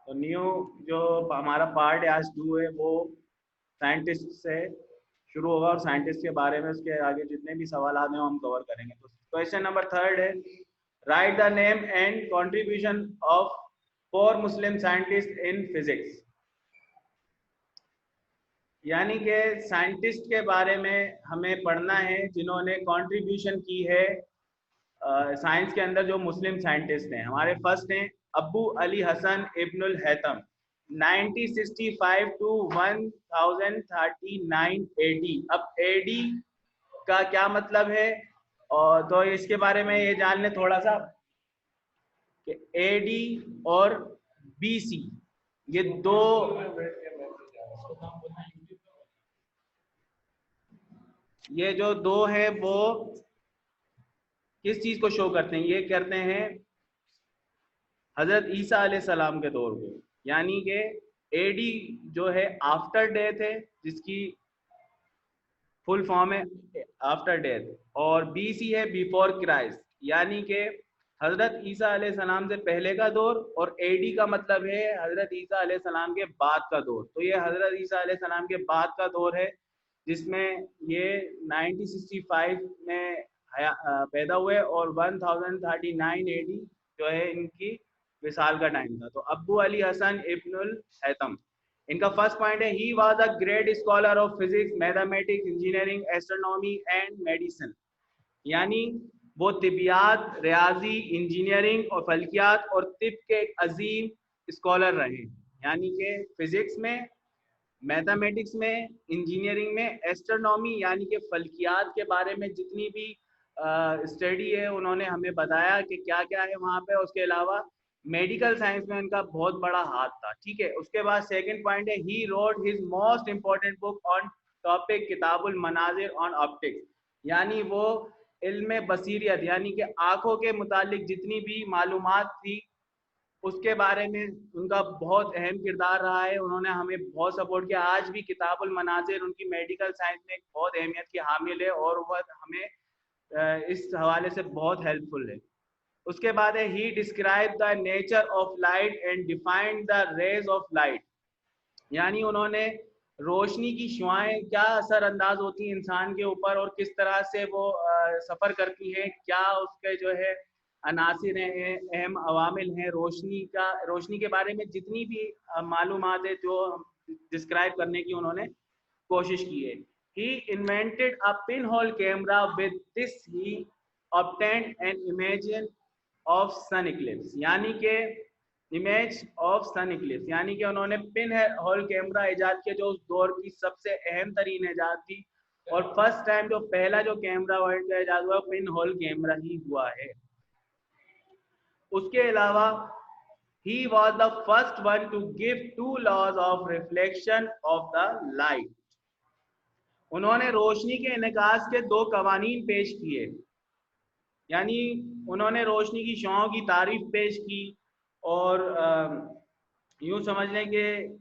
तो न्यू जो हमारा पार्ट है आज 2 है वो साइंटिस्ट से शुरू होगा और साइंटिस्ट के बारे में उसके आगे जितने भी सवाल आते हैं हम कवर करेंगे। तो क्वेश्चन नंबर 3 है, right the name and contribution of 4 Muslim scientist in physics. यानी कि साइंटिस्ट के बारे में हमें पढ़ना है जिन्होंने कंट्रीब्यूशन की है साइंस के अंदर, जो मुस्लिम साइंटिस्ट हैं। हमारे फर्स्ट हैं Abu Ali Hasan Ibnul Haitham 1965 to 1039 AD. अब एडी का क्या मतलब है, और तो इसके बारे में ये जान लें थोड़ा सा कि एडी और बीसी ये दो, ये जो दो है वो किस चीज को शो करते हैं, ये करते हैं हजरत ईसा अलैहिस्सलाम के दौर को। यानी कि एडी जो है आफ्टर डेथ है, जिसकी फुल फॉर्म है आफ्टर डेथ, और बीसी है बिफोर क्राइस्ट, यानी कि हजरत ईसा अलैहिस्सलाम से पहले का दौर, और एडी का मतलब है हजरत ईसा अलैहिस्सलाम के बाद का दौर। तो ये हजरत ईसा अलैहिस्सलाम के बाद का दौर है, जिसमें ये 1965 में पैदा हुए और 1039 एडी जो है इनकी विसाल का टाइम था। तो अब्बू अली हसन इब्नुल हैतम, इनका फर्स्ट पॉइंट है, he was a great scholar of physics, mathematics, engineering, astronomy and medicine. यानी वो तिबियात, रियाजी, इंजीनियरिंग और फल्कियात और तिब के एक अजीम स्कॉलर रहे। यानी कि फिजिक्स में, मैथमेटिक्स में, इंजीनियरिंग में, एस्ट्रोनॉमी यानी कि फल्कियात के बारे में जितनी भी स्टडी है उन्होंने हमें बताया कि क्या क्या है वहाँ पे। उसके अलावा मेडिकल साइंस में उनका बहुत बड़ा हाथ था। ठीक है, उसके बाद सेकंड पॉइंट है, he wrote his most important book on topic Kitabul Manazir on optics. यानी वो इल्म बसीरियत यानी कि आंखों के मुतालिक जितनी भी मालूमात थी उसके बारे में उनका बहुत अहम किरदार रहा है। उन्होंने हमें बहुत सपोर्ट किया। आज भी किताबुल मनाजिर उनकी मेडिकल साइंस में एक बहुत अहमियत की हामिल है और वह हमें इस हवाले से बहुत हेल्पफुल है। उसके बाद है, he describe the nature of light and defined the rays of light. यानी उन्होंने रोशनी की शुआएं क्या असर अंदाज होती हैं इंसान के ऊपर और किस तरह से वो सफ़र करती हैं, क्या उसके जो है अनासिर हैं, अहम अवामिल हैं रोशनी के बारे में जितनी भी मालूमात है जो डिस्क्राइब करने की उन्होंने कोशिश की है। He invented a pin hole camera, with this he obtained an imagine of sun eclipse. यानी कि इमेज ऑफ सन इक्लिप्स, यानी कि उन्होंने पिन होल कैमरा इजाद किया जो उस दौर की सबसे अहम तरीन इजाद थी। और फर्स्ट टाइम जो पहला जो कैमरा वर्ल्ड का इजाद हुआ पिन होल कैमरा ही हुआ है। उसके अलावा he was the first one to give 2 laws of reflection of the light। उन्होंने रोशनी के इनकास के 2 कवानीन पेश किए। यानी उन्होंने रोशनी की शौं की तारीफ पेश की और यूं समझ लें कि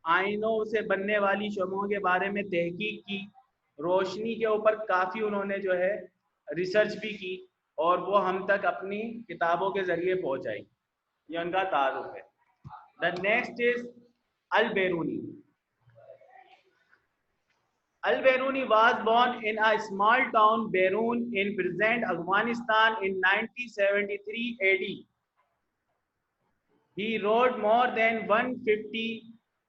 आइनों से बनने वाली शमों के बारे में तहकीक की। रोशनी के ऊपर काफ़ी उन्होंने जो है रिसर्च भी की और वो हम तक अपनी किताबों के ज़रिए पहुँचाई। ये उनका तारुफ है। The next is Al Biruni. Al Biruni was born in a small town Berun in present Afghanistan in 1973 AD. He wrote more than 150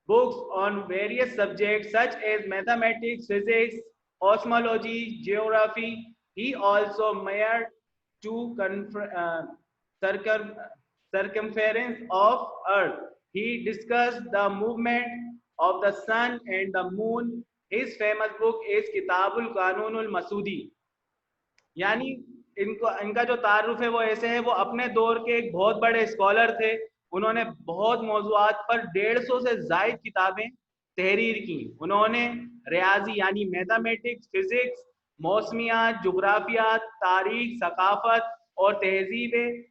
books on various subjects such as mathematics, physics, cosmology, geography. He also married to circumference of Earth. He discussed the movement of the sun and the moon. His famous book is किताबुल कानूनुल Masoodi. यानी इनका जो तारुफ है वो ऐसे है, वो अपने दौर के एक बहुत बड़े स्कॉलर थे। उन्होंने बहुत मौज़ूआत पर 150 से ज़ायद किताबें तहरीर की। उन्होंने रियाजी यानी मैथमेटिक्स, फिजिक्स, मौसमियात, जुग्राफियात, तारीख, सकाफत और तहजीब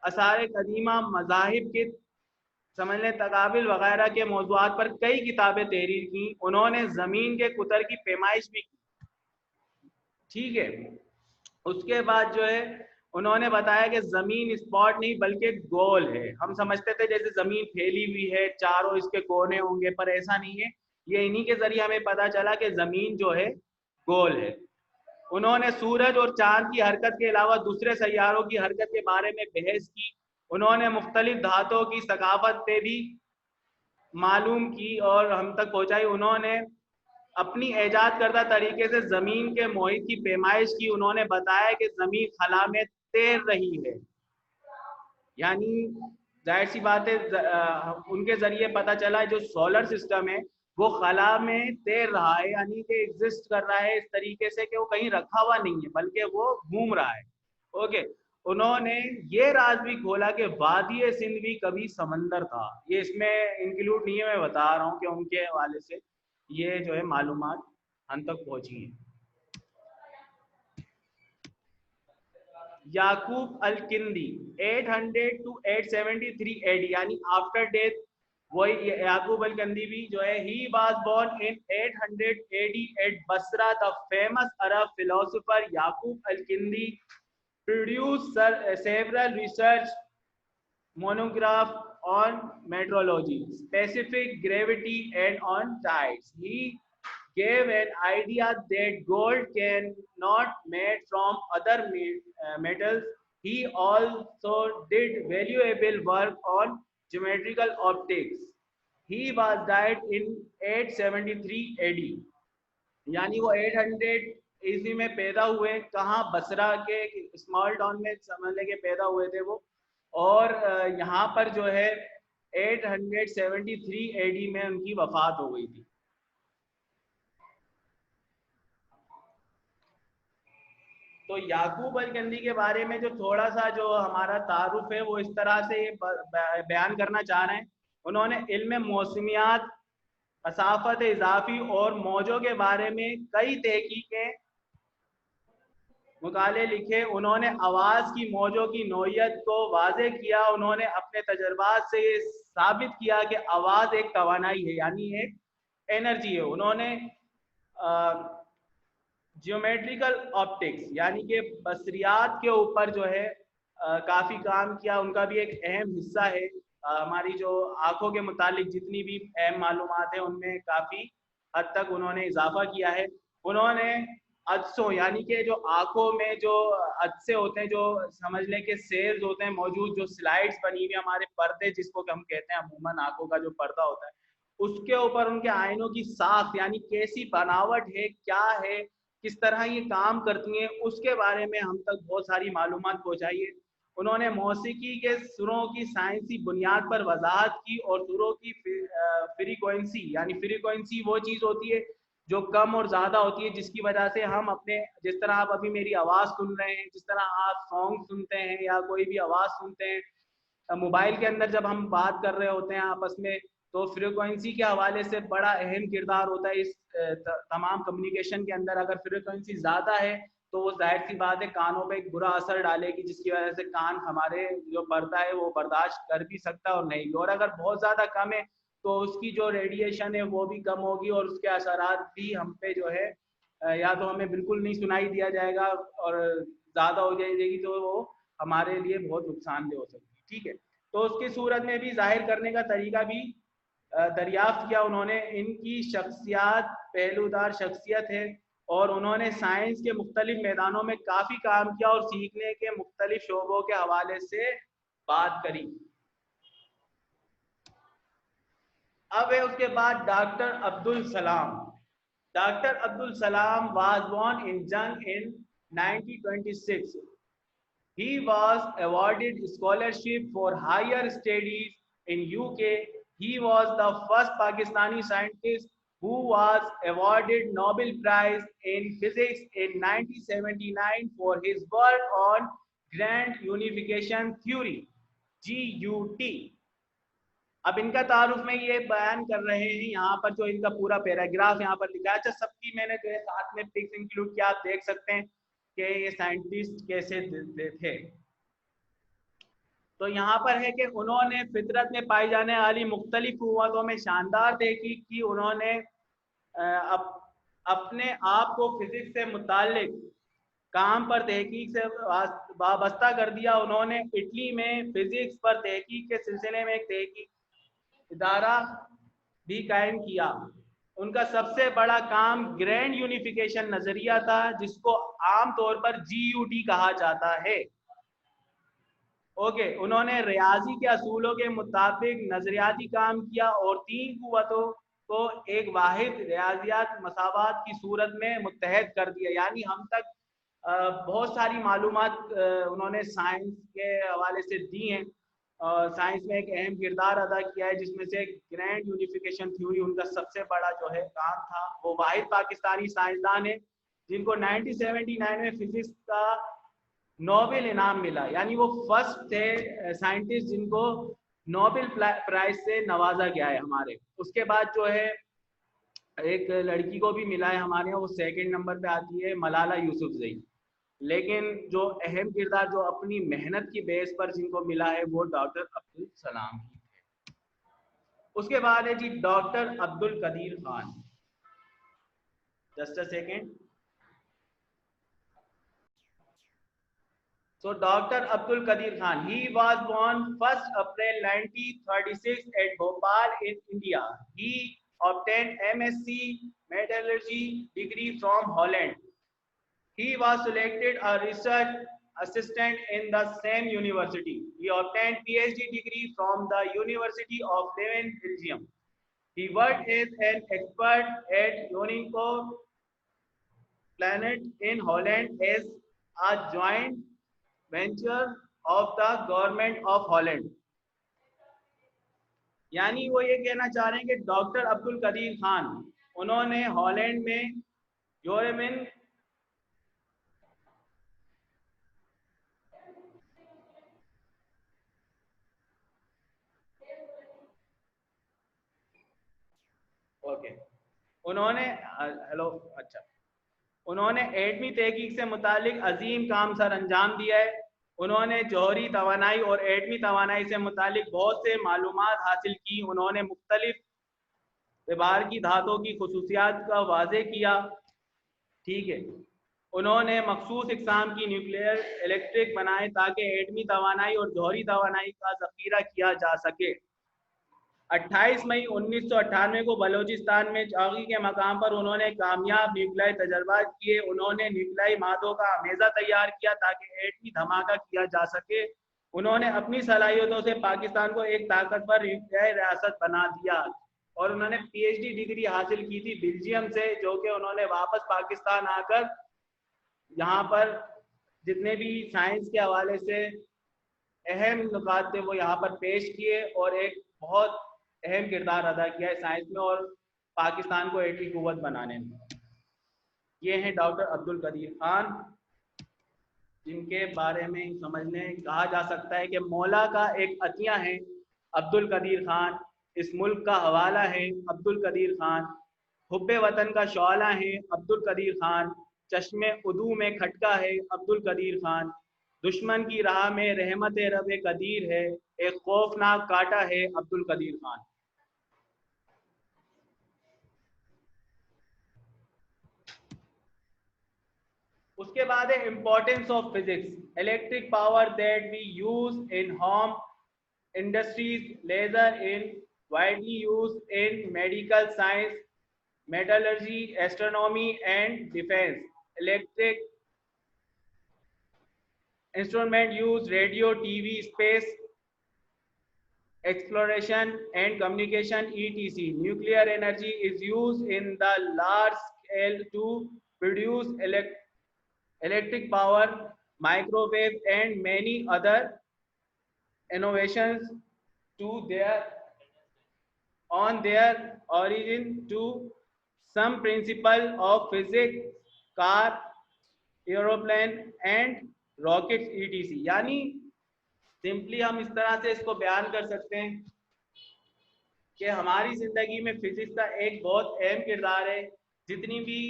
आसार कदीमा, मज़ाहिब के समझ लें तकाबिल वगैरह के मौज़ूआत पर कई किताबें तहरीर की। उन्होंने ज़मीन के कुतर की पैमाइश भी की। ठीक है, उसके बाद जो है उन्होंने बताया कि जमीन स्पॉट नहीं बल्कि गोल है। हम समझते थे जैसे जमीन फैली हुई है, चारों इसके कोने होंगे, पर ऐसा नहीं है। ये इन्हीं के जरिए हमें पता चला कि जमीन जो है गोल है। उन्होंने सूरज और चांद की हरकत के अलावा दूसरे सैयारों की हरकत के बारे में बहस की। उन्होंने मुख्तलिफ धातुओं की सकाफत पे भी मालूम की और हम तक पहुंचाई। उन्होंने अपनी ईजाद करदा तरीके से जमीन के मोहित की पैमाइश की। उन्होंने बताया कि जमीन खला में तैर रही है, यानी जाहिर सी बात है उनके जरिए पता चला जो सोलर सिस्टम है वो खला में तैर रहा है, यानी कि एग्जिस्ट कर रहा है इस तरीके से कि वो कहीं रखा हुआ नहीं है बल्कि वो घूम रहा है। ओके। उन्होंने ये राज भी खोला कि वादी सिंध भी कभी समंदर था। ये इसमें इंक्लूड नहीं है, मैं बता रहा हूँ कि उनके हवाले से ये जो है मालूमात हम तक पहुंची है। Yaqub Al Kindi 800 to 873 AD, यानी आफ्टर डेथ वही याकूब अल किंदी भी जो है he was born in 800 AD at Basra. The famous Arab philosopher Yaqub Al Kindi produced several research monograph on meteorology, specific gravity, and on tides. He gave an idea that gold cannot made from other metals. He also did valuable work on geometrical optics. He was died in 873 AD, यानी वो 800 ईस्वी में पैदा हुए। कहाँ? बसरा के small town में समझ लेके पैदा हुए थे वो। और यहाँ पर जो है 873 एडी में उनकी वफात हो गई थी। तो याकूब अल किंदी के बारे में जो थोड़ा सा जो हमारा तारुफ है वो इस तरह से बयान करना चाह रहे हैं। उन्होंने इल्म मौसमियात, असाफत इजाफी और मौजों के बारे में कई तहकीकें मुकाले लिखे। उन्होंने आवाज़ की मौजों की नौइयत को वाज़े किया। उन्होंने अपने तजर्बात से ये साबित किया कि आवाज़ एक तवानाई है, यानी एक एनर्जी है। उन्होंने जियोमेट्रिकल ऑप्टिक्स यानी कि बसरियात के ऊपर जो है काफ़ी काम किया। उनका भी एक अहम हिस्सा है। हमारी जो आँखों के मुतालिक जितनी भी अहम मालूमात है उनमें काफ़ी हद तक उन्होंने इजाफा किया है। उन्होंने अदसों यानी कि जो आँखों में जो अदसे होते हैं, जो समझ लें कि सेल्स होते हैं मौजूद, जो स्लाइड्स बनी हुई हमारे पर्दे जिसको हम कहते हैं अमूमन आँखों का जो पर्दा होता है, उसके ऊपर उनके आयनों की साख यानी कैसी बनावट है, क्या है, किस तरह ये काम करती हैं, उसके बारे में हम तक बहुत सारी मालूमात पहुँचाई है। उन्होंने मौसीकी के सुरों की साइंसी बुनियाद पर वजाहत की और सुरों की फ्रीक्वेंसी यानी फ्रीक्वेंसी वो चीज़ होती है जो कम और ज़्यादा होती है, जिसकी वजह से हम अपने, जिस तरह आप अभी मेरी आवाज़ सुन रहे हैं, जिस तरह आप सॉन्ग सुनते हैं या कोई भी आवाज़ सुनते हैं मोबाइल के अंदर जब हम बात कर रहे होते हैं आपस में, तो फ्रीक्वेंसी के हवाले से बड़ा अहम किरदार होता है इस तमाम कम्युनिकेशन के अंदर। अगर फ्रीक्वेंसी ज़्यादा है तो वो जाहिर सी बात है कानों पे एक बुरा असर डालेगी, जिसकी वजह से कान हमारे जो पर्दा है वो बर्दाश्त कर भी सकता है और नहीं भी। और अगर बहुत ज़्यादा कम है तो उसकी जो रेडिएशन है वो भी कम होगी और उसके असरात भी हम पे जो है या तो हमें बिल्कुल नहीं सुनाई दिया जाएगा और ज़्यादा हो जाएगी तो वो हमारे लिए बहुत नुकसानदेह हो सकती है। ठीक है, तो उसकी सूरत में भी जाहिर करने का तरीका भी दरियाफ्त किया उन्होंने। इनकी शख्सियत पहलूदार शख्सियत है और उन्होंने साइंस के मुख्तलिफ मैदानों में काफ़ी काम किया और सीखने के मुख्तलिफ शोबों के हवाले से बात करी। अब है उसके बाद doctor Abdul Salam. Doctor Abdul Salam was born इन जंग इन 1926. He was awarded scholarship for higher studies in UK. He was the first Pakistani scientist who was awarded Nobel Prize in Physics in 1979 for his work on Grand Unification Theory (GUT). अब इनका तारुफ में ये बयान कर रहे हैं यहाँ पर, जो इनका पूरा पैराग्राफ यहाँ पर लिखा है। अच्छा, सबकी मैंने जो है साथ में पिक्स इंक्लूड किया, आप देख सकते हैं कि ये साइंटिस्ट कैसे थे। तो यहाँ पर है कि उन्होंने फितरत में पाई जाने वाली मुख्तलिफ कुव्वतों में शानदार तहकीक की। उन्होंने अपने आप को फिजिक्स से मुतालिक काम पर तहकीक से वाबस्ता कर दिया। उन्होंने इटली में फिजिक्स पर तहकीक के सिलसिले में एक तहकीक इदारा भी कायम किया। उनका सबसे बड़ा काम ग्रैंड यूनिफिकेशन नजरिया था, जिसको आमतौर पर GUT कहा जाता है। ओके, उन्होंने रियाजी के असूलों के मुताबिक नजरियाती काम किया और 3 कुव्वतों को एक वाहिद रियाजियात मसावात की सूरत में मुत्तहद कर दिया। यानी हम तक बहुत सारी मालूमात उन्होंने साइंस के हवाले से दी हैं। साइंस में एक अहम किरदार अदा किया है, जिसमें से ग्रैंड यूनिफिकेशन थ्योरी उनका सबसे बड़ा जो है काम था। वो वाहिद पाकिस्तानी साइंसदान है जिनको 1979 में फिजिक्स का नोबेल इनाम मिला। यानी वो फर्स्ट थे साइंटिस्ट जिनको नोबेल प्राइज से नवाजा गया है हमारे। उसके बाद जो है एक लड़की को भी मिला है हमारे यहाँ, वो सेकंड नंबर पे आती है, मलाला यूसुफजई। लेकिन जो अहम किरदार जो अपनी मेहनत की बेस पर जिनको मिला है वो डॉक्टर अब्दुल सलाम ही थे। उसके बाद है जी doctor Abdul Qadeer Khan. Just a second. So Dr. Abdul Qadir Khan, he was born 1st April 1936 at Bhopal in India. He obtained MSc Metallurgy degree from Holland. He was selected a research assistant in the same university. He obtained PhD degree from the University of Leuven, Belgium. He worked as an expert at Unico Planet in Holland as a joint venture of the government of Holland. यानी वो ये कहना चाह रहे हैं कि doctor Abdul Qadeer Khan उन्होंने Holland में यूरोमिन ओके उन्होंने हेलो अच्छा उन्होंने एटमी तहकीक से मुतालिक अजीम काम सर अंजाम दिया है। उन्होंने जौहरी तवानाई और एटमी तवानाई से मुतालिक बहुत से मालूमात हासिल की। उन्होंने मुख्तलिफ एबार की धातों की खसूसियात का वाजे किया। ठीक है, उन्होंने मखसूस इकसाम की न्यूक्लियर इलेक्ट्रिक बनाए ताकि एटमी तवानाई और जौहरी तवानाई का जखीरा किया जा सके। 28 मई 1998 को बलूचिस्तान में चागी के मकाम पर उन्होंने कामयाब न्यूक्लियाई तजर्बात किए। उन्होंने न्यूक्लियाई मादों का अमेज़ा तैयार किया ताकि एटमी धमाका किया जा सके। उन्होंने अपनी सलाहियतों से पाकिस्तान को एक ताकतवर न्यूक्लियाई रियासत बना दिया और उन्होंने PhD डिग्री हासिल की थी बेल्जियम से, जो कि उन्होंने वापस पाकिस्तान आकर यहाँ पर जितने भी साइंस के हवाले से अहम नुकात थे वो यहाँ पर पेश किए और एक बहुत अहम किरदार अदा किया है साइंस में और पाकिस्तान को एटमी कुव्वत बनाने में। ये हैं डॉक्टर अब्दुल कदीर खान, जिनके बारे में समझने कहा जा सकता है कि मौला का एक अतिया है अब्दुल कदीर खान, इस मुल्क का हवाला है अब्दुल कदीर खान, हुब्बे वतन का शौला है अब्दुल कदीर खान, चश्मे उदू में खटका है अब्दुल कदीर खान, दुश्मन की राह में रहमत रब कदीर है, एक खौफनाक काटा है अब्दुल कदीर खान। उसके बाद है importance of physics, electric power that we use in home industries, laser in widely used in medical science, metallurgy, astronomy and defense. Electric instrument use radio, TV, space exploration and communication etc. Nuclear energy is used in the large scale to produce electric power, microwave and many other innovations to their on their origin to some principle of physics, car, aeroplane and rockets etc. यानी simply हम इस तरह से इसको बयान कर सकते हैं कि हमारी ज़िंदगी में फिजिक्स का एक बहुत अहम किरदार है। जितनी भी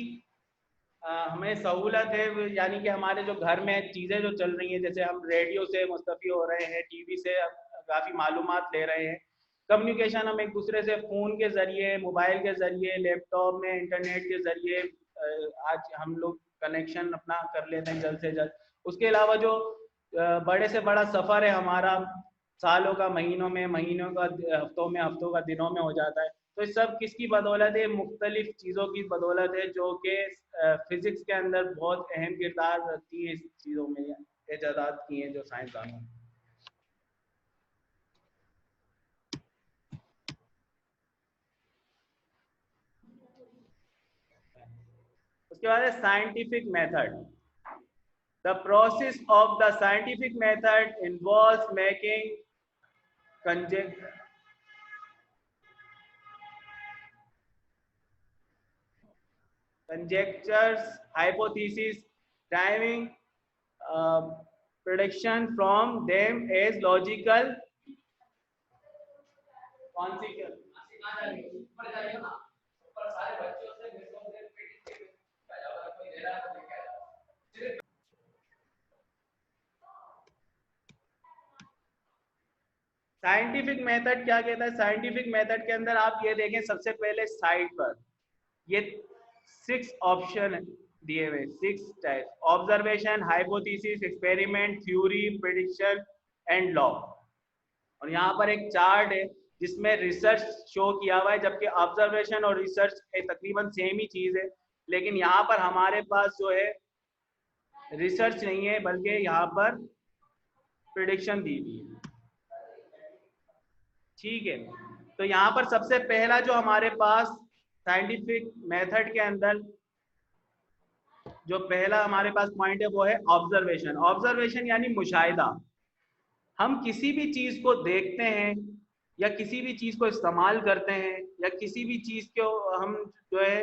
हमें सहूलत है, यानी कि हमारे जो घर में चीज़ें जो चल रही हैं, जैसे हम रेडियो से मुस्तफ़ी हो रहे हैं, टीवी से काफ़ी मालूमात ले रहे हैं, कम्युनिकेशन हम एक दूसरे से फ़ोन के ज़रिए, मोबाइल के ज़रिए, लैपटॉप में इंटरनेट के ज़रिए आज हम लोग कनेक्शन अपना कर लेते हैं जल्द से जल्द। उसके अलावा जो बड़े से बड़ा सफ़र है हमारा, सालों का महीनों में, महीनों का हफ्तों में, हफ्तों का दिनों में हो जाता है। तो ये सब किसकी बदौलत है? मुख्तलिफ चीज़ों की बदौलत है, जो कि फिज़िक्स के अंदर बहुत अहम किरदार रखती है इस चीज़ों में, इजादात की हैं जो साइंसदानों ने। उसके बाद है scientific method. The process of the scientific method involves making conjectures, hypotheses, deriving prediction from them as logical consequence. Scientific method क्या कहता है? साइंटिफिक मेथड के अंदर आप ये देखें, सबसे पहले साइड पर ये 6 ऑप्शन दिए हुए, 6 type: observation, hypothesis, experiment, theory, prediction and law. और यहाँ पर एक चार्ट है जिसमें रिसर्च शो किया हुआ है, जबकि ऑब्जर्वेशन और रिसर्च तकरीबन सेम ही चीज है, लेकिन यहाँ पर हमारे पास जो है रिसर्च नहीं है, बल्कि यहाँ पर प्रेडिक्शन दी हुई है। ठीक है, तो यहाँ पर सबसे पहला जो हमारे पास साइंटिफिक मेथड के अंदर जो पहला हमारे पास पॉइंट है वो है ऑब्जर्वेशन। ऑब्जर्वेशन यानी मुशाहिदा। हम किसी भी चीज को देखते हैं या किसी भी चीज को इस्तेमाल करते हैं या किसी भी चीज को हम जो है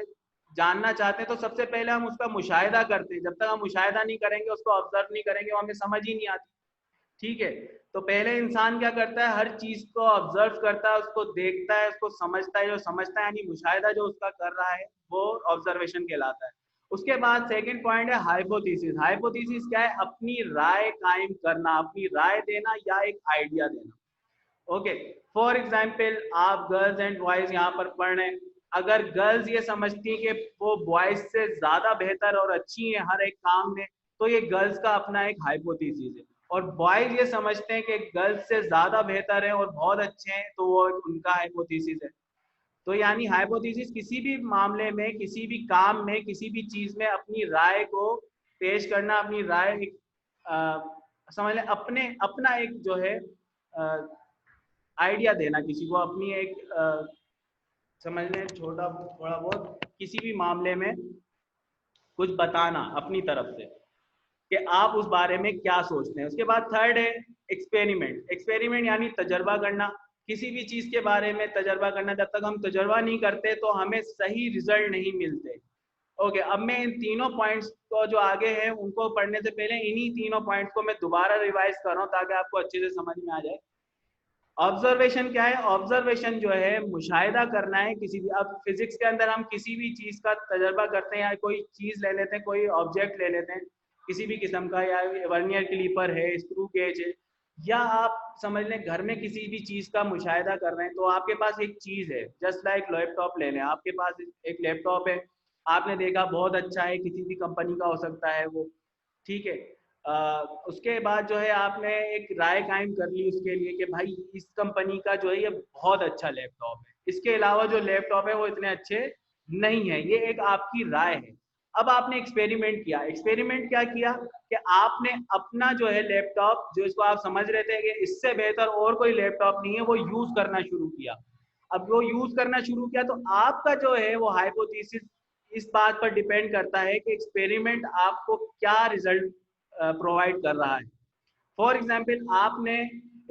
जानना चाहते हैं, तो सबसे पहले हम उसका मुशाहिदा करते हैं। जब तक हम मुशाहिदा नहीं करेंगे, उसको ऑब्जर्व नहीं करेंगे, वो हमें समझ ही नहीं आती। ठीक है, तो पहले इंसान क्या करता है? हर चीज को ऑब्जर्व करता है, उसको देखता है, उसको समझता है। जो समझता है यानी मुशाहिदा जो उसका कर रहा है, वो ऑब्जर्वेशन कहलाता है। उसके बाद सेकंड पॉइंट है हाइपोथेसिस। हाइपोथेसिस क्या है? अपनी राय कायम करना, अपनी राय देना या एक आइडिया देना। ओके, फॉर एग्जाम्पल आप गर्ल्स एंड बॉयज यहाँ पर पढ़ रहे हैं। अगर गर्ल्स ये समझती हैं कि वो बॉयज से ज्यादा बेहतर और अच्छी हैं हर एक काम में, तो ये गर्ल्स का अपना एक हाइपोथेसिस है। और बॉयज ये समझते हैं कि गर्ल्स से ज्यादा बेहतर है और बहुत अच्छे हैं, तो वो उनका हाइपोथेसिस है। तो यानी हाइपोथेसिस किसी भी मामले में, किसी भी काम में, किसी भी चीज में अपनी राय को पेश करना, अपनी राय समझ लें, अपने अपना एक जो है आइडिया देना किसी को, अपनी एक समझ लें छोटा थोड़ा बहुत किसी भी मामले में कुछ बताना अपनी तरफ से कि आप उस बारे में क्या सोचते हैं। उसके बाद थर्ड है एक्सपेरिमेंट। एक्सपेरिमेंट यानी तजर्बा करना, किसी भी चीज के बारे में तजर्बा करना। जब तक हम तजर्बा नहीं करते तो हमें सही रिजल्ट नहीं मिलते। ओके, अब मैं इन तीनों पॉइंट्स को जो आगे हैं उनको पढ़ने से पहले इन्हीं तीनों पॉइंट्स को मैं दोबारा रिवाइज कर रहा हूँ ताकि आपको अच्छे से समझ में आ जाए। ऑब्जर्वेशन क्या है? ऑब्जर्वेशन जो है मुशाहिदा करना है किसी भी। अब फिजिक्स के अंदर हम किसी भी चीज का तजर्बा करते हैं, या कोई चीज ले लेते हैं, कोई ऑब्जेक्ट ले लेते हैं किसी भी किस्म का, या वर्नियर क्लीपर है, स्क्रू गेज है, या आप समझ लें घर में किसी भी चीज का मुशाहिदा कर रहे हैं। तो आपके पास एक चीज है, जस्ट लाइक लैपटॉप ले लें। आपके पास एक लैपटॉप है, आपने देखा बहुत अच्छा है, किसी भी कंपनी का हो सकता है वो। ठीक है, उसके बाद जो है आपने एक राय कायम कर ली उसके लिए कि भाई इस कंपनी का जो है ये बहुत अच्छा लैपटॉप है, इसके अलावा जो लैपटॉप है वो इतने अच्छे नहीं है। ये एक आपकी राय है। अब आपने एक्सपेरिमेंट किया। एक्सपेरिमेंट क्या किया कि आपने अपना जो है लैपटॉप, जो इसको आप समझ रहे थे कि इससे बेहतर और कोई लैपटॉप नहीं है, वो यूज करना शुरू किया। अब वो यूज करना शुरू किया तो आपका जो है वो हाइपोथेसिस इस बात पर डिपेंड करता है कि एक्सपेरिमेंट आपको क्या रिजल्ट प्रोवाइड कर रहा है। फॉर एग्जाम्पल आपने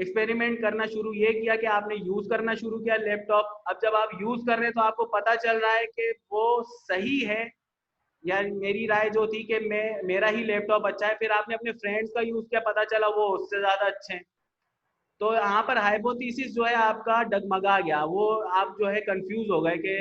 एक्सपेरिमेंट करना शुरू ये किया कि आपने यूज करना शुरू किया लैपटॉप। अब जब आप यूज कर रहे हैं तो आपको पता चल रहा है कि वो सही है, या मेरी राय जो थी कि मेरा ही लैपटॉप अच्छा है, फिर आपने अपने फ्रेंड्स का यूज किया, पता चला वो उससे ज्यादा अच्छे हैं। तो यहाँ पर हाइपोथेसिस जो है आपका डगमगा गया, वो आप जो है कंफ्यूज हो गए कि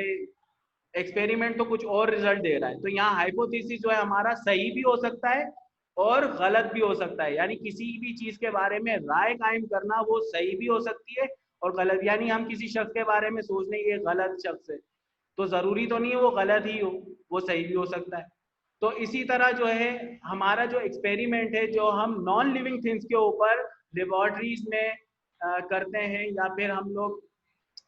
एक्सपेरिमेंट तो कुछ और रिजल्ट दे रहा है। तो यहाँ हाइपोथेसिस जो है हमारा सही भी हो सकता है और गलत भी हो सकता है। यानी किसी भी चीज के बारे में राय कायम करना वो सही भी हो सकती है और गलत। यानी हम किसी शख्स के बारे में सोच रहे हैं ये गलत शख्स है, तो जरूरी तो नहीं है वो गलत ही हो, वो सही भी हो सकता है। तो इसी तरह जो है हमारा जो एक्सपेरिमेंट है जो हम नॉन लिविंग थिंग्स के ऊपर लेबोरेटरीज में करते हैं या फिर हम लोग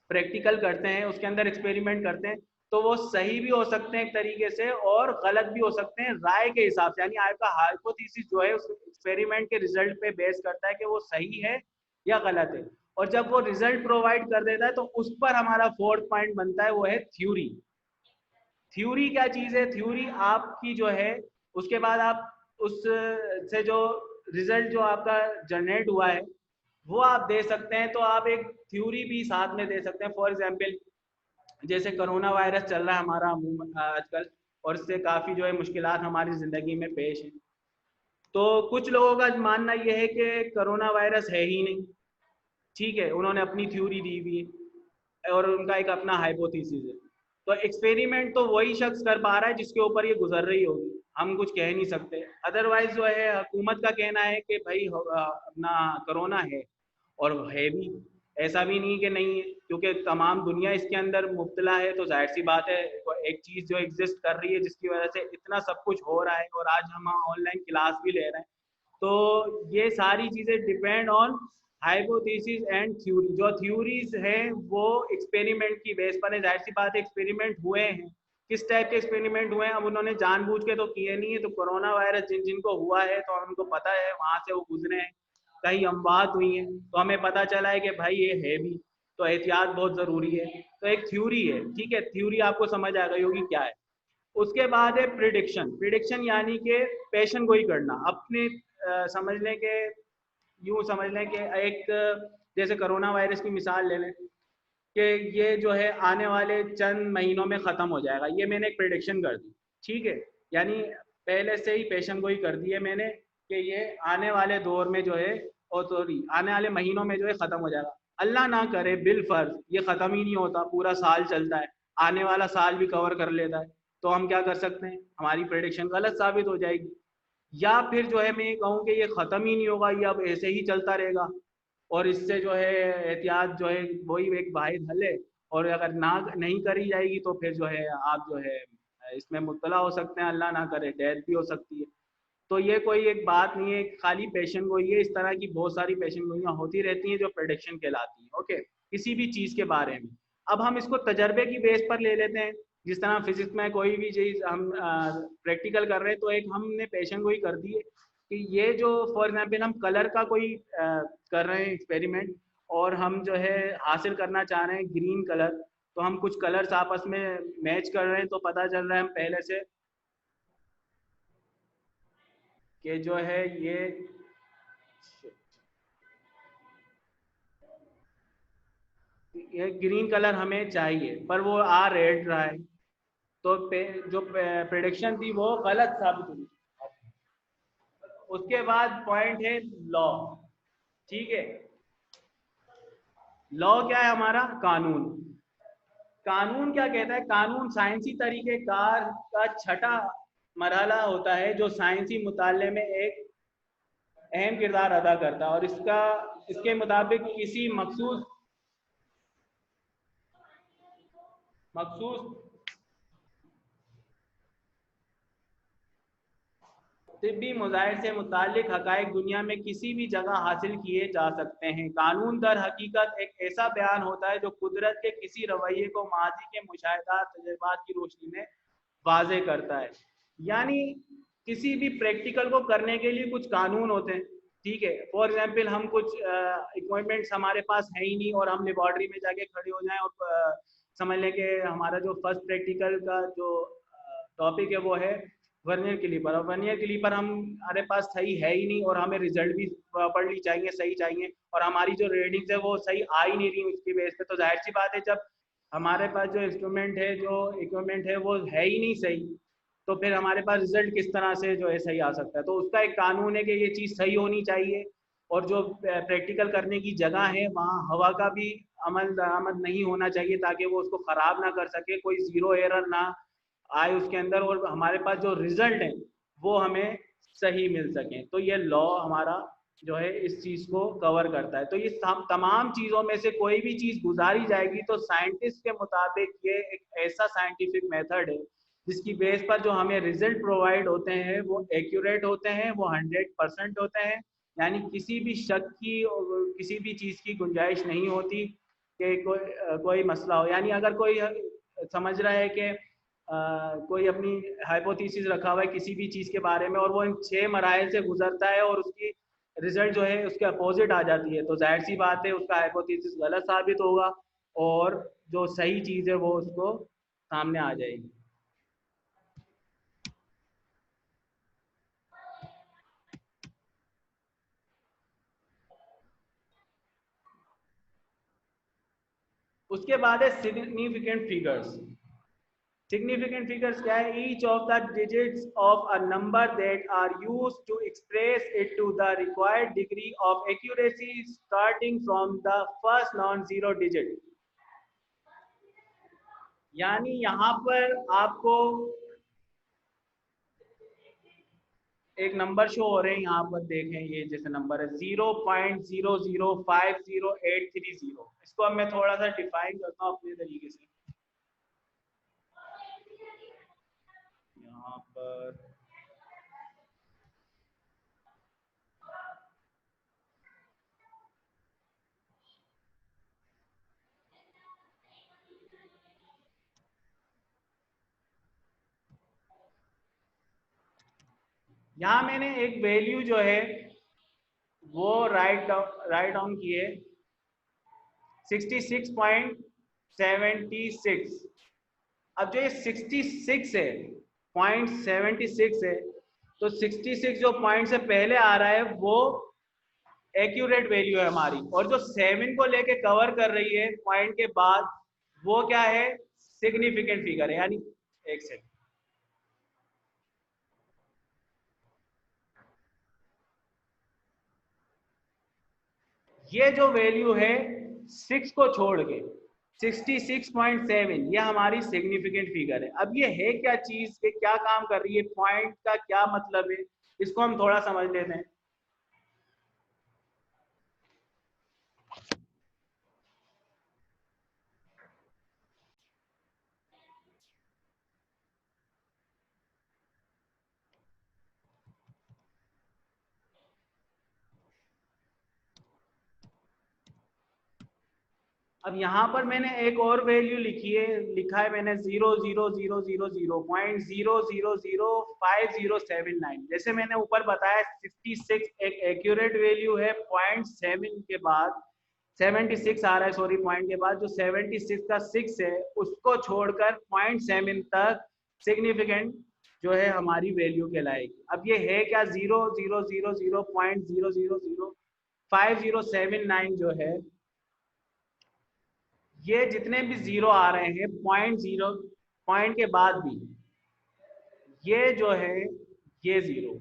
प्रैक्टिकल करते हैं, उसके अंदर एक्सपेरिमेंट करते हैं, तो वो सही भी हो सकते हैं एक तरीके से और गलत भी हो सकते हैं राय के हिसाब से। यानी आपका हाइपोथेसिस जो है उस एक्सपेरिमेंट के रिजल्ट पे बेस करता है कि वो सही है या गलत है। और जब वो रिजल्ट प्रोवाइड कर देता है तो उस पर हमारा फोर्थ पॉइंट बनता है, वो है थ्योरी। थ्योरी क्या चीज है? थ्योरी आपकी जो है उसके बाद आप उस से जो रिजल्ट जो आपका जनरेट हुआ है वो आप दे सकते हैं, तो आप एक थ्योरी भी साथ में दे सकते हैं। फॉर एग्जाम्पल जैसे कोरोना वायरस चल रहा है हमारा आजकल, और इससे काफ़ी जो है मुश्किलात हमारी ज़िंदगी में पेश हैं। तो कुछ लोगों का मानना यह है कि कोरोना वायरस है ही नहीं, ठीक है, उन्होंने अपनी थ्योरी दी हुई है और उनका एक अपना हाइपोथेसिस है। तो एक्सपेरिमेंट तो वही शख्स कर पा रहा है जिसके ऊपर ये गुजर रही होगी, हम कुछ कह नहीं सकते। अदरवाइज जो है हुकूमत का कहना है कि भाई अपना कोरोना है, और है भी, ऐसा भी नहीं कि नहीं है, क्योंकि तमाम दुनिया इसके अंदर मुब्तला है। तो जाहिर सी बात है एक चीज़ जो एग्जिस्ट कर रही है जिसकी वजह से इतना सब कुछ हो रहा है और आज हम ऑनलाइन क्लास भी ले रहे हैं। तो ये सारी चीज़ें depend on hypothesis and theory. जो थ्योरीज हैं वो एक्सपेरिमेंट की बेस पर है। जाहिर सी बात है एक्सपेरिमेंट हुए हैं, किस टाइप के एक्सपेरिमेंट हुए हैं, अब उन्होंने जानबूझ के तो किए नहीं है। तो कोरोना वायरस जिन जिनको हुआ है तो उनको पता है वहाँ से वो गुजरे हैं, कहीं अमवात हुई हैं, तो हमें पता चला है कि भाई ये है भी, तो एहतियात बहुत ज़रूरी है। तो एक थ्योरी है, ठीक है, थ्योरी आपको समझ आ गई होगी क्या है। उसके बाद है प्रिडिक्शन। प्रिडिक्शन यानी कि पेशन गोई करना, अपने समझ लें कि यूँ समझ लें कि एक जैसे कोरोना वायरस की मिसाल ले लें कि ये जो है आने वाले चंद महीनों में ख़त्म हो जाएगा, ये मैंने एक प्रिडिक्शन कर दी, ठीक है, यानी पहले से ही पेशन गोई कर दी है मैंने कि ये आने वाले दौर में जो है, और सॉरी आने वाले महीनों में जो है ख़त्म हो जाएगा। अल्लाह ना करे बिल फर्ज ये ख़त्म ही नहीं होता, पूरा साल चलता है, आने वाला साल भी कवर कर लेता है, तो हम क्या कर सकते हैं, हमारी प्रेडिक्शन गलत साबित हो जाएगी। या फिर जो है मैं ये कहूँ कि ये ख़त्म ही नहीं होगा, ये अब ऐसे ही चलता रहेगा, और इससे जो है एहतियात जो है वही एक वाहिद हल है, और अगर ना नहीं करी जाएगी तो फिर जो है आप जो है इसमें मुब्तला हो सकते हैं, अल्लाह ना करे डेथ भी हो सकती है। तो ये कोई एक बात नहीं है खाली पेशन गोई है, इस तरह की बहुत सारी पेशन गोइयाँ होती रहती हैं जो प्रेडिक्शन कहलाती है। ओके, किसी भी चीज़ के बारे में। अब हम इसको तजर्बे की बेस पर ले लेते हैं, जिस तरह फिजिक्स में कोई भी चीज़ हम प्रैक्टिकल कर रहे हैं, तो एक हमने पेशन गोई कर दी है कि ये जो फॉर एग्जाम्पल हम कलर का कोई कर रहे हैं एक्सपेरिमेंट, और हम जो है हासिल करना चाह रहे हैं ग्रीन कलर, तो हम कुछ कलर्स आपस में मैच कर रहे हैं, तो पता चल रहा है हम पहले से कि जो है ये ग्रीन कलर हमें चाहिए पर वो आ रेड रहा है, तो जो प्रेडिक्शन थी वो गलत साबित हुई। उसके बाद पॉइंट है लॉ, ठीक है। लॉ क्या है हमारा? कानून। कानून क्या कहता है? कानून साइंसी तरीके कार का छठा मरहला होता है जो साइंसी मुताले में एक अहम किरदार अदा करता है, और इसके मुताबिक किसी मखसूस मखसूस तिब्बी मुजाहिर से मुतालिक हकायक दुनिया में किसी भी जगह हासिल किए जा सकते हैं। कानून दर हकीकत एक ऐसा बयान होता है जो कुदरत के किसी रवैये को माजी के मुशाहिदात तजुर्बात की रोशनी में वाजे करता है। यानी किसी भी प्रैक्टिकल को करने के लिए कुछ कानून होते हैं, ठीक है। फॉर एग्जाम्पल हम कुछ इक्विपमेंट्स हमारे पास है ही नहीं और हम लेबॉर्ट्री में जाके खड़े हो जाएं और समझ लें कि हमारा जो फर्स्ट प्रैक्टिकल का जो टॉपिक है वो है वर्नियर क्लीपर, और वर्नियर क्लीपर हमारे पास सही है ही नहीं, और हमें रिजल्ट भी प्रॉपर्ली चाहिए, सही चाहिए, और हमारी जो रेडिंग्स है वो सही आ ही नहीं रही उसकी बेस पे। तो जाहिर सी बात है जब हमारे पास जो इंस्ट्रूमेंट है, जो इक्विपमेंट है वो है ही नहीं सही, तो फिर हमारे पास रिजल्ट किस तरह से जो है सही आ सकता है। तो उसका एक कानून है कि ये चीज़ सही होनी चाहिए, और जो प्रैक्टिकल करने की जगह है वहाँ हवा का भी अमल दरामद नहीं होना चाहिए ताकि वो उसको ख़राब ना कर सके, कोई ज़ीरो एरर ना आए उसके अंदर, और हमारे पास जो रिजल्ट है वो हमें सही मिल सके। तो ये लॉ हमारा जो है इस चीज़ को कवर करता है। तो ये तमाम चीज़ों में से कोई भी चीज़ गुजारी जाएगी तो साइंटिस्ट के मुताबिक ये एक ऐसा साइंटिफिक मेथड है जिसकी बेस पर जो हमें रिजल्ट प्रोवाइड होते हैं वो एक्यूरेट होते हैं, वो 100% होते हैं। यानी किसी भी शक की और किसी भी चीज़ की गुंजाइश नहीं होती कि कोई मसला हो। यानी अगर कोई समझ रहा है कि कोई अपनी हाइपोथेसिस रखा हुआ है किसी भी चीज़ के बारे में और वो इन 6 मराइल से गुजरता है और उसकी रिजल्ट जो है उसके अपोजिट आ जाती है, तो जाहिर सी बात है उसका हाइपोथेसिस गलत साबित होगा और जो सही चीज़ है वो उसको सामने आ जाएगी। उसके बाद है सिग्निफिकेंट फिगर्स। सिग्निफिकेंट फिगर्स क्या है? Each of the digits of a number that are used to express it to the required degree of accuracy starting from the first non zero digit. यानी यहाँ पर आपको एक नंबर शो हो रहे हैं, यहाँ पर देखें, ये जैसे नंबर है 0.0050830। इसको अब मैं थोड़ा सा डिफाइन करता हूँ अपने तरीके से। यहाँ पर यहाँ मैंने एक वैल्यू जो है वो राइट डाउन की है 66.76। अब जो ये 66 है, 0.76 है, तो 66 जो पॉइंट से पहले आ रहा है वो एक्यूरेट वैल्यू है हमारी, और जो 7 को लेके कवर कर रही है पॉइंट के बाद वो क्या है? सिग्निफिकेंट फिगर है। यानी एक सेकंड, ये जो वैल्यू है 6 को छोड़ के 66.7, ये हमारी सिग्निफिकेंट फिगर है। अब ये है क्या चीज के, क्या काम कर रही है, पॉइंट का क्या मतलब है, इसको हम थोड़ा समझ लेते हैं। अब यहाँ पर मैंने एक और वैल्यू लिखा है मैंने 0.00005007 जैसे मैंने ऊपर बताया 66 एक एक्यूरेट वैल्यू है, 0.7 के बाद 76 आ रहा है, सॉरी, पॉइंट के बाद जो 76 का 6 है उसको छोड़कर 0.7 तक सिग्निफिकेंट जो है हमारी वैल्यू कहलाएगी। अब ये है क्या? 0.0005007 जो है, ये जितने भी जीरो आ रहे हैं पॉइंट जीरो, पॉइंट के बाद भी, ये जो है ये जीरो,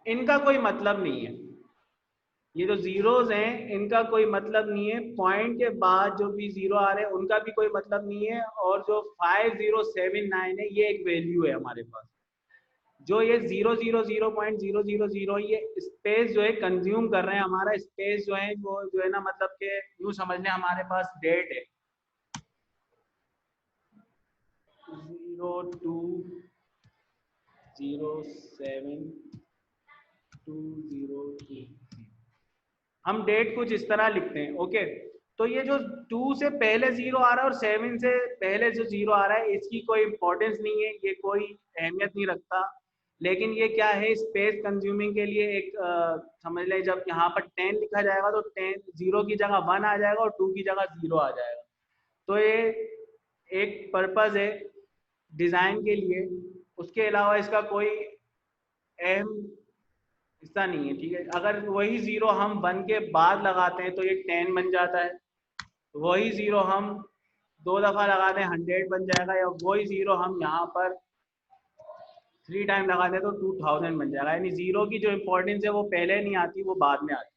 इनका कोई मतलब नहीं है। ये जो जीरोज हैं इनका कोई मतलब नहीं है, पॉइंट के बाद जो भी जीरो आ रहे हैं उनका भी कोई मतलब नहीं है, और जो 5079 है ये एक वैल्यू है हमारे पास। जो ये 0.000 ये स्पेस जो है कंज्यूम कर रहे हैं, हमारा स्पेस जो है वो जो है ना, मतलब कि यूं समझ लें हमारे पास डेट है 02072023। हम डेट कुछ इस तरह लिखते हैं, ओके। तो ये जो 2 से पहले जीरो आ रहा है और 7 से पहले जो जीरो आ रहा है इसकी कोई इंपॉर्टेंस नहीं है, ये कोई अहमियत नहीं रखता। लेकिन ये क्या है, स्पेस कंज्यूमिंग के लिए एक समझ लें, जब यहाँ पर 10 लिखा जाएगा तो 10 जीरो की जगह 1 आ जाएगा और 2 की जगह 0 आ जाएगा। तो ये एक पर्पज है डिजाइन के लिए, उसके अलावा इसका कोई अहम हिस्सा नहीं है, ठीक है। अगर वही जीरो हम 1 के बाद लगाते हैं तो ये 10 बन जाता है, वही जीरो हम 2 दफा लगाते हैं 100 बन जाएगा, या वही जीरो हम यहाँ पर 3 टाइम लगाते हैं तो 2000 बन जाएगा। यानी जीरो की जो इंपॉर्टेंस है वो पहले नहीं आती, वो बाद में आती।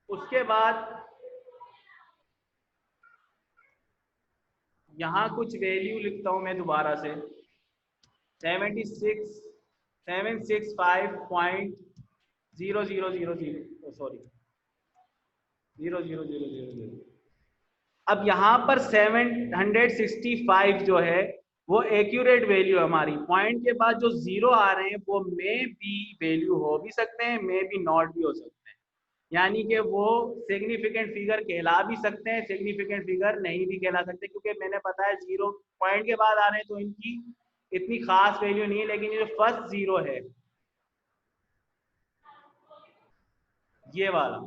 उसके बाद यहाँ कुछ वैल्यू लिखता हूँ मैं दोबारा से 76 765.0000 सॉरी 00000। अब यहाँ पर 765 जो है वो एक्यूरेट वैल्यू है हमारी। पॉइंट के बाद जो जीरो आ रहे हैं वो मे बी वैल्यू हो भी सकते हैं, मे बी नॉट भी हो सकते हैं, यानी कि वो सिग्निफिकेंट फिगर कहला भी सकते हैं, सिग्निफिकेंट फिगर नहीं भी कहला सकते, क्योंकि मैंने बताया जीरो पॉइंट के बाद आ रहे हैं तो इनकी इतनी खास वैल्यू नहीं है। लेकिन ये जो फर्स्ट जीरो है ये वाला,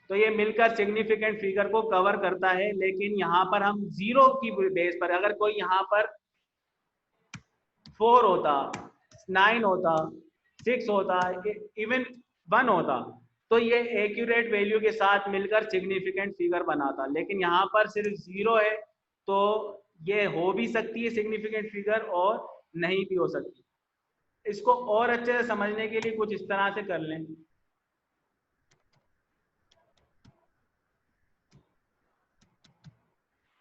तो ये मिलकर सिग्निफिकेंट फिगर को कवर करता है। लेकिन यहाँ पर हम जीरो की बेस पर, अगर कोई यहाँ पर 4 होता, 9 होता, 6 होता, इवन 1 होता, तो ये एक्यूरेट वैल्यू के साथ मिलकर सिग्निफिकेंट फिगर बनाता। लेकिन यहाँ पर सिर्फ जीरो है, तो ये हो भी सकती है सिग्निफिकेंट फिगर और नहीं भी हो सकती। इसको और अच्छे से समझने के लिए कुछ इस तरह से कर लें।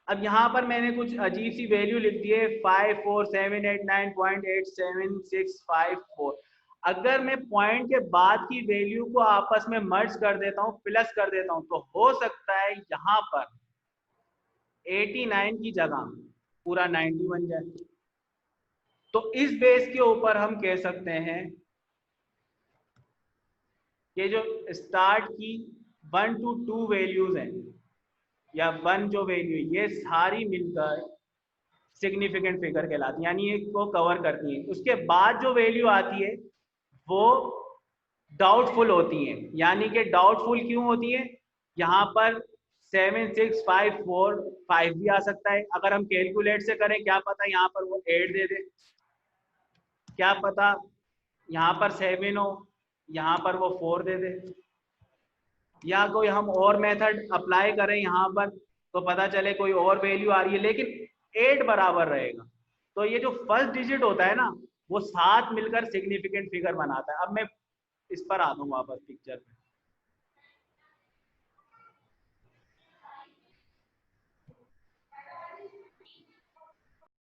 अब यहाँ पर मैंने कुछ अजीब सी वैल्यू लिख दी है 54789.87654। अगर मैं पॉइंट के बाद की वैल्यू को आपस में मर्ज कर देता हूँ, प्लस कर देता हूँ, तो हो सकता है यहाँ पर 89 की जगह पूरा 90 बन जाए। तो इस बेस के ऊपर हम कह सकते हैं कि जो स्टार्ट की 1 to 2 वैल्यूज हैं या 1 जो वैल्यू, ये सारी मिलकर सिग्निफिकेंट फिगर कहलाती है, यानी को कवर करती है। उसके बाद जो वैल्यू आती है वो डाउटफुल होती है। यानी कि डाउटफुल क्यों होती है? यहाँ पर 76545 भी आ सकता है। अगर हम कैलकुलेट से करें, क्या पता यहाँ पर वो 8 दे दे, क्या पता यहाँ पर 7 हो, यहाँ पर वो 4 दे दे, या कोई हम और मेथड अप्लाई करें यहाँ पर तो पता चले कोई और वैल्यू आ रही है, लेकिन 8 बराबर रहेगा। तो ये जो फर्स्ट डिजिट होता है ना, वो साथ मिलकर सिग्निफिकेंट फिगर बनाता है। अब मैं इस पर आता हूँ वापस पिक्चर में।